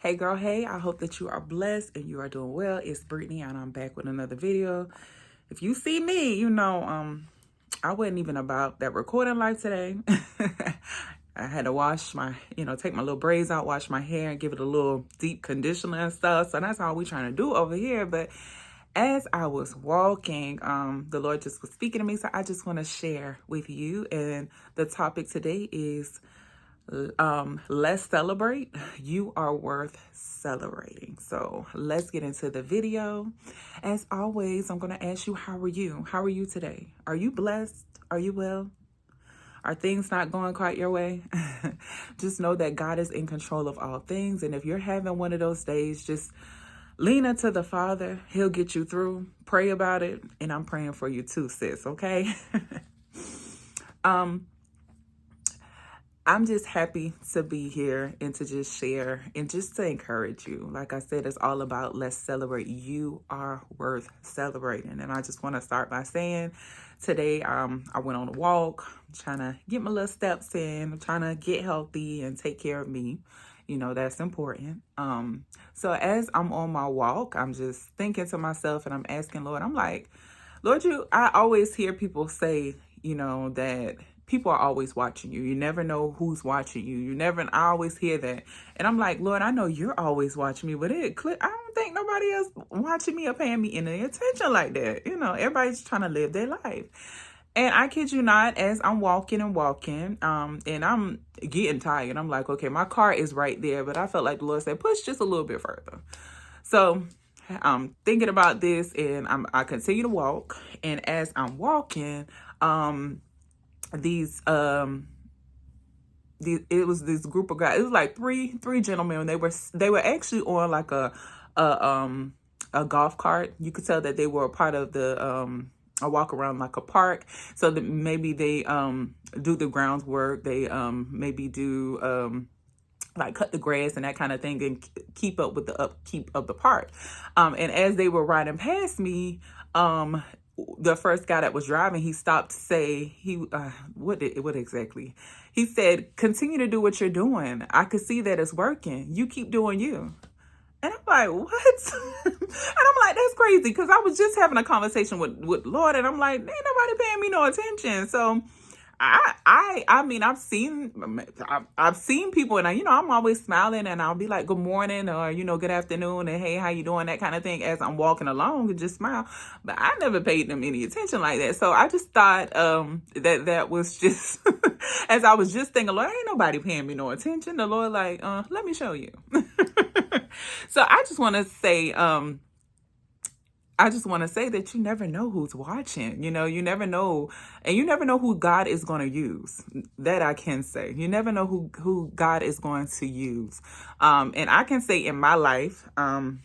Hey girl, hey, I hope that you are blessed and you are doing well. It's Brittany and I'm back with another video. If you see me, I wasn't even about that recording life today. I had to wash my, take my little braids out, wash my hair and give it a little deep conditioner and stuff. So that's all we trying to do over here. But as I was walking, the Lord just was speaking to me. So I just want to share with you. And the topic today is let's celebrate. You are worth celebrating. So let's get into the video. As always, I'm going to ask you, how are you? How are you today? Are you blessed? Are you well? Are things not going quite your way? Just know that God is in control of all things. And if you're having one of those days, just lean into the Father. He'll get you through. Pray about it. And I'm praying for you too, sis. Okay. I'm just happy to be here and to just share and just to encourage you. Like I said, it's all about let's celebrate. You are worth celebrating. And I just want to start by saying today I went on a walk, trying to get my little steps in, trying to get healthy and take care of me. That's important. So as I'm on my walk, I'm just thinking to myself and I'm asking Lord, I'm like, Lord, I always hear people say, that people are always watching you. You never know who's watching you. I always hear that. And I'm like, Lord, I know you're always watching me, but I don't think nobody else watching me or paying me any attention like that. Everybody's trying to live their life. And I kid you not, as I'm walking, and I'm getting tired, I'm like, okay, my car is right there, but I felt like the Lord said, push just a little bit further. So I'm thinking about this and I continue to walk. And as I'm walking, it was this group of guys. It was like three gentlemen. They were actually on like a golf cart. You could tell that they were a part of the a walk around like a park. So that maybe they do the groundwork. They maybe do like cut the grass and that kind of thing and keep up with the upkeep of the park. And as they were riding past me, the first guy that was driving, he stopped to say, what exactly? He said, continue to do what you're doing. I could see that it's working. You keep doing you. And I'm like, what? And I'm like, that's crazy. Because I was just having a conversation with Lord. And I'm like, ain't nobody paying me no attention. So I mean, I've seen people and I'm always smiling and I'll be like, good morning or, good afternoon and hey, how you doing? That kind of thing as I'm walking along and just smile. But I never paid them any attention like that. So I just thought that was just, as I was just thinking, Lord, ain't nobody paying me no attention. The Lord like, let me show you. So I just want to say, that you never know who's watching. You never know. And you never know who God is going to use. That I can say. You never know who God is going to use. And I can say in my life, there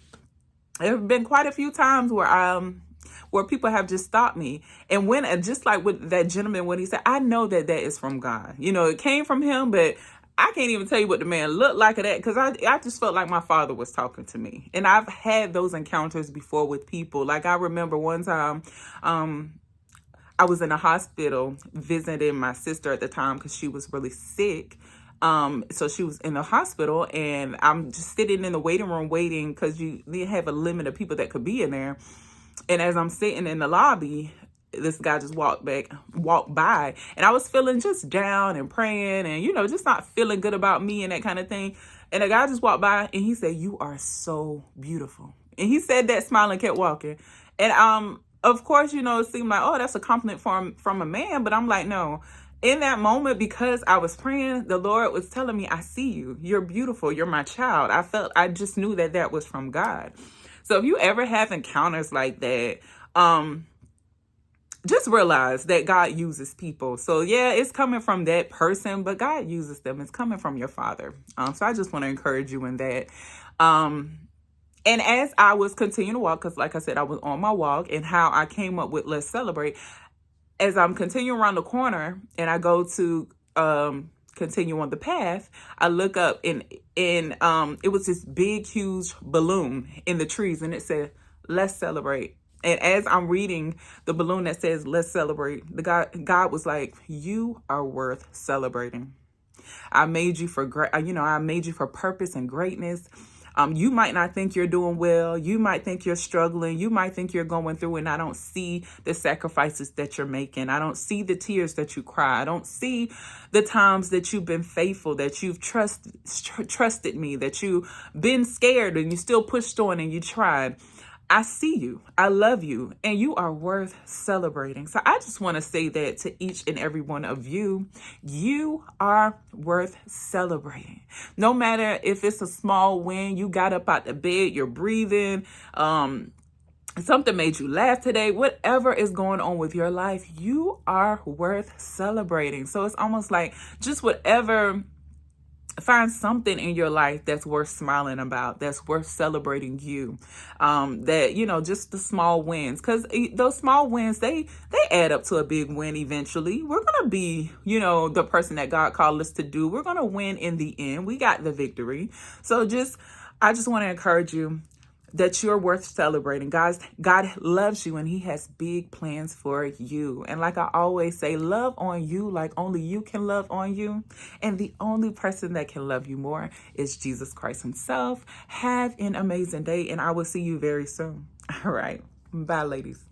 have been quite a few times where people have just stopped me. And when, just like with that gentleman, when he said, I know that is from God. It came from him, but I can't even tell you what the man looked like of that because I just felt like my Father was talking to me. And I've had those encounters before with people. Like I remember one time I was in a hospital visiting my sister at the time because she was really sick. So she was in the hospital and I'm just sitting in the waiting room waiting because they have a limit of people that could be in there. And as I'm sitting in the lobby, this guy just walked by and I was feeling just down and praying and, just not feeling good about me and that kind of thing. And the guy just walked by and he said, you are so beautiful. And he said that, smiling, kept walking. And, of course, it seemed like, oh, that's a compliment from a man. But I'm like, no, in that moment, because I was praying, the Lord was telling me, I see you. You're beautiful. You're my child. I just knew that was from God. So if you ever have encounters like that, just realize that God uses people. So yeah, it's coming from that person, but God uses them. It's coming from your Father. So I just want to encourage you in that. And as I was continuing to walk, because like I said, I was on my walk and how I came up with let's celebrate. As I'm continuing around the corner and I go to continue on the path, I look up and it was this big, huge balloon in the trees and it said, let's celebrate. And as I'm reading the balloon that says, let's celebrate, God was like, you are worth celebrating. I made you for I made you for purpose and greatness. You might not think you're doing well. You might think you're struggling. You might think you're going through, and I don't see the sacrifices that you're making. I don't see the tears that you cry. I don't see the times that you've been faithful, that you've trusted me, that you've been scared and you still pushed on and you tried. I see you. I love you. And you are worth celebrating. So I just want to say that to each and every one of you. You are worth celebrating. No matter if it's a small win, you got up out the bed, you're breathing, something made you laugh today, whatever is going on with your life, you are worth celebrating. So it's almost like just whatever. Find something in your life that's worth smiling about, that's worth celebrating you. That, just the small wins, because those small wins, they add up to a big win eventually. We're going to be, the person that God called us to do. We're going to win in the end. We got the victory. So I just want to encourage you that you're worth celebrating. God loves you and he has big plans for you. And like I always say, love on you like only you can love on you. And the only person that can love you more is Jesus Christ himself. Have an amazing day and I will see you very soon. All right. Bye, ladies.